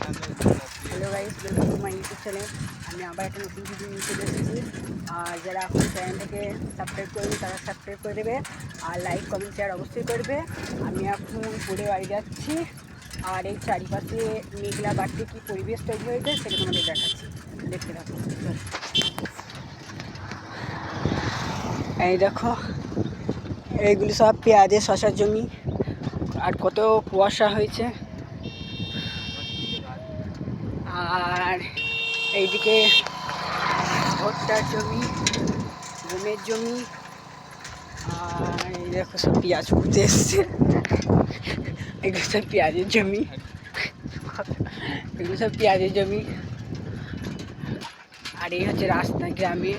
Hello guys, welcome to my YouTube channel. আমি আবার একটা নতুন ভিডিও নিয়ে চলে এসেছি। আর যারা এখন চ্যানেলটাকে সাবস্ক্রাইব করবে তারা সাবস্ক্রাইব করে দেবে, আর লাইক কমেন্ট শেয়ার অবশ্যই করবে। আমি এখন পড়ে বাড়ি যাচ্ছি, আর এই চারিপাশে মেঘলা বাড়তে কী পরিবেশ তৈরি হয়েছে সেটা তোমাদের দেখাচ্ছি, দেখতে থাকো। এই দেখো, এইগুলি সব পেঁয়াজের শশার জমি, আর কত কুয়াশা হয়েছে। আর এইদিকে ভুট্টার জমি, গমের জমি, আর এই দেখো সব পেঁয়াজ করতে এসছে। এগুলো সব পেঁয়াজের জমি, এগুলো সব পেঁয়াজের জমি। আর এই হচ্ছে রাস্তা গ্রামে,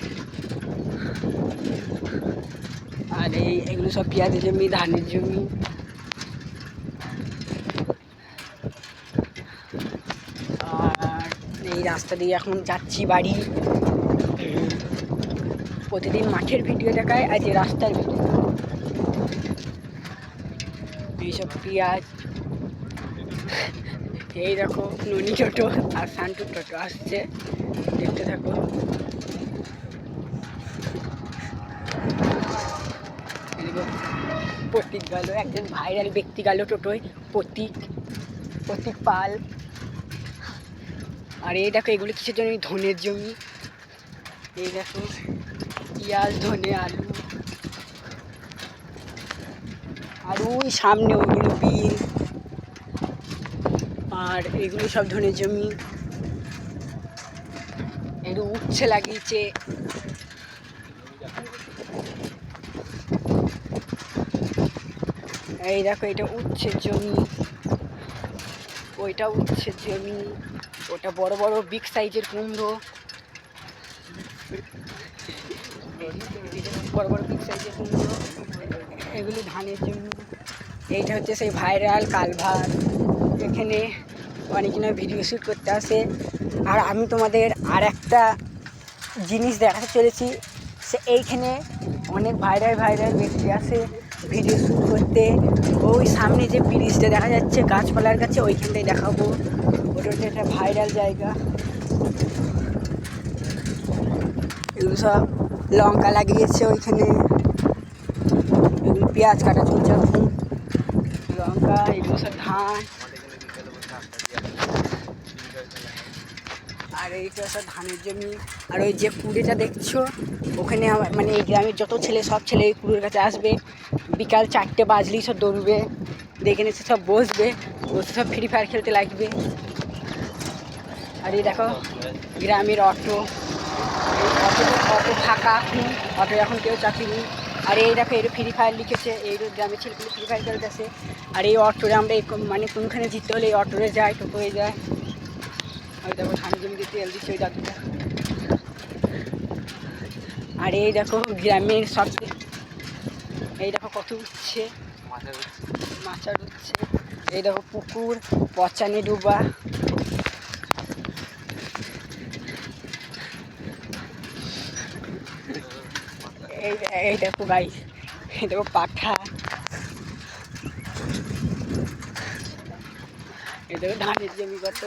আর এগুলো সব পেঁয়াজের জমি, ধানের জমি। আর এই রাস্তা দিয়ে এখন যাচ্ছি বাড়ি। প্রতিদিন মাঠের ভিডিও দেখায়, আজ এই রাস্তার ভিডিও। এইসব পেঁয়াজ, এই দেখো ননি টোটো আর সান্টুর টোটো আসছে, দেখতে থাকো। প্রতীক গেল, একজন ভাইরাল ব্যক্তি গেল টোটোয়, প্রতীক পাল। আর এই দেখো এগুলো কিসের জন্য, ধনের জমি। এই দেখো পেঁয়াজ, ধনে, আলু, আর ওই সামনে ওইগুলো বিল। আর এগুলো সব ধনের জমি। একটু উচ্ছে লাগিয়েছে। এই দেখো এটা উচ্ছের জমি, ওইটা উচ্ছের জমি, ওটা বড় বড় বিগ সাইজের কুমড়ো, বড় বড় বিগ সাইজের কুমড়ো। এগুলি ধানের জমি। এইটা হচ্ছে সেই ভাইরাল কালভার, এখানে অনেকজনের ভিডিও শ্যুট করতে আসে। আর আমি তোমাদের আর একটা জিনিস দেখাতে চলেছি, সে এইখানে অনেক ভাইরাল ব্যক্তি আসে ভিডিও শ্যুট করতে। ওই সামনে যে ব্রিজটা দেখা যাচ্ছে গাছপালার কাছে, ওইখানটাই দেখাবো। ওটা হচ্ছে একটা ভাইরাল জায়গা। এগুলো সব লঙ্কা লাগিয়েছে ওইখানে, এগুলো পেঁয়াজ কাটা চলছে এখন, লঙ্কা, এগুলো সব ধান। আর এইটা সব ধানের জমি। আর ওই যে কুড়েটা দেখছো ওখানে মানে এই গ্রামের যত ছেলে, সব ছেলে এই কুড়ের কাছে আসবে। বিকাল 4টে বাজলেই সব দৌড়বে, দেখে এসে সব বসবে সব ফ্রি ফায়ার খেলতে লাগবে। আর এই দেখো গ্রামের অটো, অটো ফাঁকা এখন, অটো এখন কেউ চাপিনি। আর এই দেখো এর ফ্রি ফায়ার লিখেছে, এই গ্রামের ছেলেগুলো ফ্রি ফায়ার খেলতে আসে। আর এই অটোরে আমরা মানে কোনখানে জিততে হলে এই অটোরে যায়, টোটোয় যায়। ওই দেখো ধানের জমিতে তেল দিচ্ছে ওই দাদুটা। আর এই দেখো গ্রামের সব, এই দেখো কত উঠছে, মাছা উঠছে। এই দেখো পুকুর, পচানি ডুবা। এই দেখো গাইস, এই দেখো পাঠা, এই দেখো ধানের জমি কত।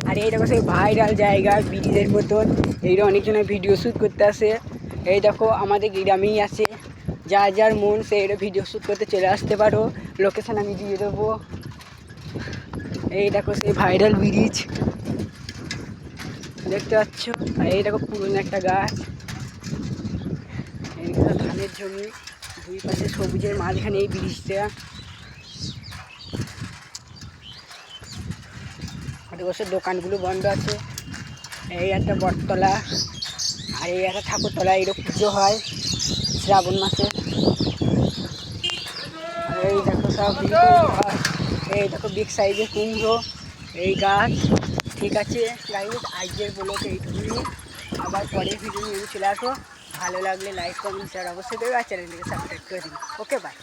আর এই দেখো সেই ভাইরাল জায়গা ব্রিজের মতন, এইটা অনেকজনের ভিডিও শ্যুট করতে আসে। এই দেখো আমাদের গ্রামেই আছে, যার মন সে এটা ভিডিও শ্যুট করতে চলে আসতে পারো, লোকেশান আমি দিয়ে দেবো। এই দেখো সেই ভাইরাল ব্রিজ দেখতে পাচ্ছ। আর এই দেখো পুরনো একটা গাছ, এই দেখো ধানের জমি, দুই পাশে সবুজের মাঝখানে এই ব্রিজটা। বসে দোকানগুলো বন্ধ আছে। এই একটা বটতলা, আর এই একটা ঠাকুরতলা, এরকম পুজো হয় শ্রাবণ মাসে। এই দেখো সব, এই দেখো বিগ সাইজের কুমড়ো, এই গাছ। ঠিক আছে গাইস, আজকের ব্লগ এইটুকুনি। আবার পরের ভিডিও নিয়ে চলে আসো। ভালো লাগলে লাইক কমেন্ট শেয়ার অবশ্যই দেবে, আর চ্যানেলটিকে সাবস্ক্রাইব করে দিন। ওকে, বাই।